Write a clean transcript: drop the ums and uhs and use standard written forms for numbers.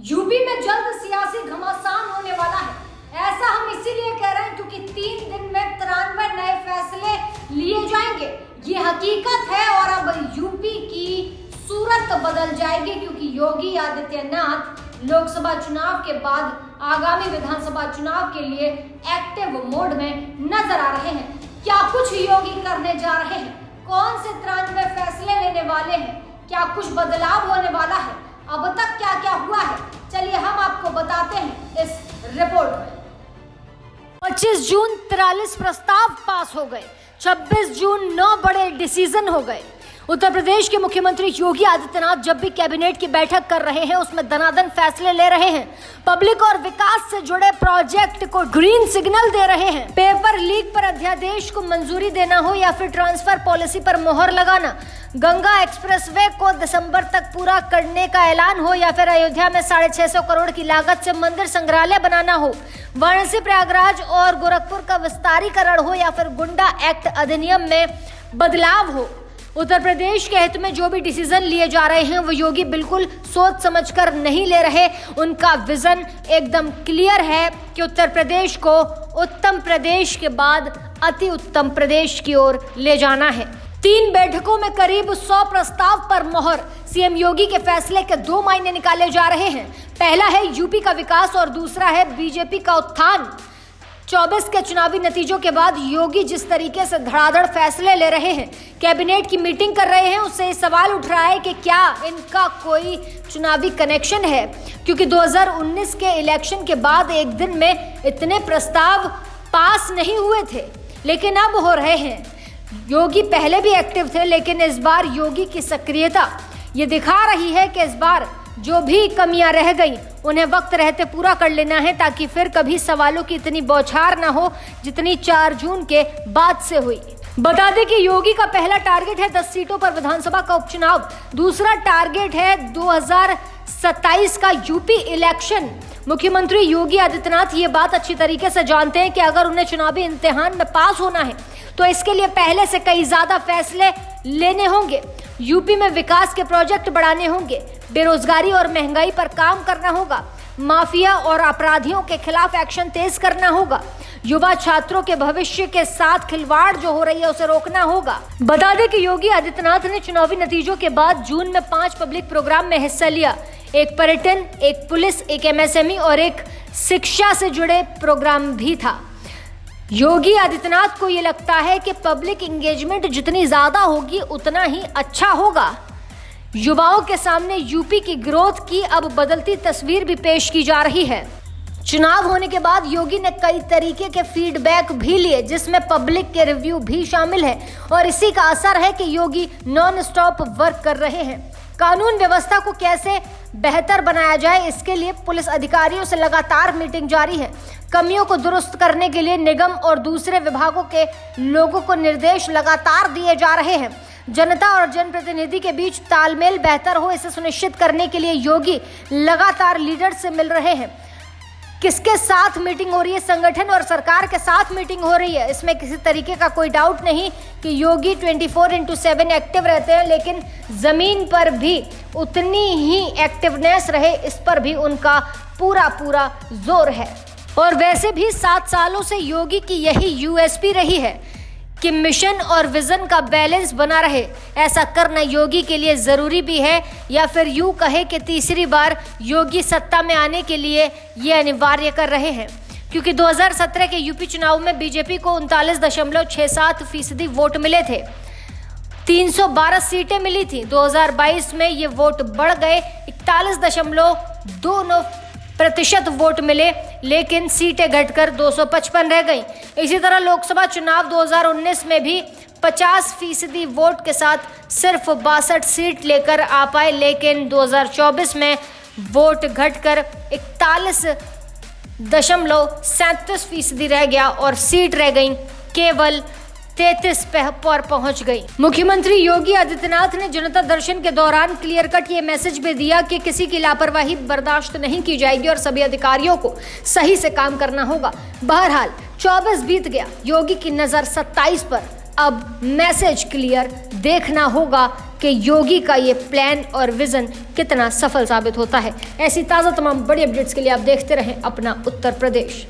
UP में जल्द सियासी घमासान होने वाला है। ऐसा हम इसीलिए कह रहे हैं क्योंकि 3 दिन में 93 नए फैसले लिए जाएंगे। ये हकीकत है और अब यूपी की सूरत बदल जाएगी क्योंकि योगी आदित्यनाथ लोकसभा चुनाव के बाद आगामी विधानसभा चुनाव के लिए एक्टिव मोड में नजर आ रहे हैं। क्या कुछ योगी करने जा रहे हैं? कौन से 93 फैसले लेने वाले हैं? क्या कुछ बदलाव होने वाला है? अब तक क्या क्या हुआ है, चलिए हम आपको बताते हैं इस रिपोर्ट में। 25 जून 43 प्रस्ताव पास हो गए। 26 जून 9 बड़े डिसीजन हो गए। उत्तर प्रदेश के मुख्यमंत्री योगी आदित्यनाथ जब भी कैबिनेट की बैठक कर रहे हैं उसमें दनादन फैसले ले रहे हैं। पब्लिक और विकास से जुड़े प्रोजेक्ट को ग्रीन सिग्नल दे रहे हैं। पेपर लीक पर अध्यादेश को मंजूरी देना हो या फिर ट्रांसफर पॉलिसी पर मोहर लगाना, गंगा एक्सप्रेसवे को दिसंबर तक पूरा करने का ऐलान हो या फिर अयोध्या में 650 करोड़ की लागत से मंदिर संग्रहालय बनाना हो, वाराणसी प्रयागराज और गोरखपुर का विस्तारीकरण हो या फिर गुंडा एक्ट अधिनियम में बदलाव हो। उत्तर प्रदेश के हित में जो भी डिसीजन लिए जा रहे हैं वो योगी बिल्कुल सोच समझकर नहीं ले रहे। उनका विजन एकदम क्लियर है कि उत्तर प्रदेश को उत्तम प्रदेश के बाद अति उत्तम प्रदेश की ओर ले जाना है। 3 बैठकों में करीब 100 प्रस्ताव पर मोहर। सीएम योगी के फैसले के 2 मायने निकाले जा रहे हैं। पहला है यूपी का विकास और दूसरा है बीजेपी का उत्थान। 24 के चुनावी नतीजों के बाद योगी जिस तरीके से धड़ाधड़ फैसले ले रहे हैं, कैबिनेट की मीटिंग कर रहे हैं, उससे सवाल उठ रहा है कि क्या इनका कोई चुनावी कनेक्शन है, क्योंकि 2019 के इलेक्शन के बाद एक दिन में इतने प्रस्ताव पास नहीं हुए थे लेकिन अब हो रहे हैं। योगी पहले भी एक्टिव थे लेकिन इस बार योगी की सक्रियता ये दिखा रही है कि इस बार जो भी कमियां रह गई उन्हें वक्त रहते पूरा कर लेना है ताकि फिर कभी सवालों की इतनी बौछार ना हो जितनी 4 जून के बाद से हुई। बता दें कि योगी का पहला टारगेट है 10 सीटों पर विधानसभा का उपचुनाव। दूसरा टारगेट है 2027 का यूपी इलेक्शन। मुख्यमंत्री योगी आदित्यनाथ ये बात अच्छी तरीके से जानते हैं कि अगर उन्हें चुनावी इम्तिहान में पास होना है तो इसके लिए पहले से कई ज्यादा फैसले लेने होंगे। यूपी में विकास के प्रोजेक्ट बढ़ाने होंगे, बेरोजगारी और महंगाई पर काम करना होगा, माफिया और अपराधियों के खिलाफ एक्शन तेज करना होगा, युवा छात्रों के भविष्य के साथ खिलवाड़ जो हो रही है उसे रोकना होगा। बता दें कि योगी आदित्यनाथ ने चुनावी नतीजों के बाद जून में 5 पब्लिक प्रोग्राम में हिस्सा लिया। एक पर्यटन, एक पुलिस, एक एमएसएमई और एक शिक्षा से जुड़े प्रोग्राम भी था। योगी आदित्यनाथ को ये लगता है कि पब्लिक एंगेजमेंट जितनी ज्यादा होगी उतना ही अच्छा होगा। युवाओं के सामने यूपी की ग्रोथ की अब बदलती तस्वीर भी पेश की जा रही है। चुनाव होने के बाद योगी ने कई तरीके के फीडबैक भी लिए जिसमें पब्लिक के रिव्यू भी शामिल है और इसी का असर है कि योगी नॉन स्टॉप वर्क कर रहे हैं। कानून व्यवस्था को कैसे बेहतर बनाया जाए इसके लिए पुलिस अधिकारियों से लगातार मीटिंग जारी है। कमियों को दुरुस्त करने के लिए निगम और दूसरे विभागों के लोगों को निर्देश लगातार दिए जा रहे हैं। जनता और जनप्रतिनिधि के बीच तालमेल बेहतर हो इसे सुनिश्चित करने के लिए योगी लगातार लीडर से मिल रहे हैं। किसके साथ मीटिंग हो रही है? संगठन और सरकार के साथ मीटिंग हो रही है, इसमें किसी तरीके का कोई डाउट नहीं कि योगी 24/7 एक्टिव रहते हैं, लेकिन जमीन पर भी उतनी ही एक्टिवनेस रहे इस पर भी उनका पूरा जोर है। और वैसे भी 7 सालों से योगी की यही यूएसपी रही है कि मिशन और विजन का बैलेंस बना रहे। ऐसा करना योगी के लिए जरूरी भी है या फिर यूं कहे कि तीसरी बार योगी सत्ता में आने के लिए ये अनिवार्य कर रहे हैं, क्योंकि 2017 के यूपी चुनाव में बीजेपी को 39.67% वोट मिले थे। 312 सीटें मिली थी। 2022 में ये वोट बढ़ गए, 41.29% वोट मिले, लेकिन सीटें घटकर 255 रह गईं। इसी तरह लोकसभा चुनाव 2019 में भी 50% वोट के साथ सिर्फ 62 सीट लेकर आ पाए, लेकिन 2024 में वोट घटकर 41.37% रह गया और सीट रह गई केवल 33 पर पहुंच गई। मुख्यमंत्री योगी आदित्यनाथ ने जनता दर्शन के दौरान क्लियर कट ये मैसेज भी दिया कि किसी की लापरवाही बर्दाश्त नहीं की जाएगी और सभी अधिकारियों को सही से काम करना होगा। बहरहाल 24 बीत गया, योगी की नजर 27 पर। अब मैसेज क्लियर, देखना होगा कि योगी का ये प्लान और विजन कितना सफल साबित होता है। ऐसी ताज़ा तमाम बड़ी अपडेट्स के लिए आप देखते रहें अपना उत्तर प्रदेश।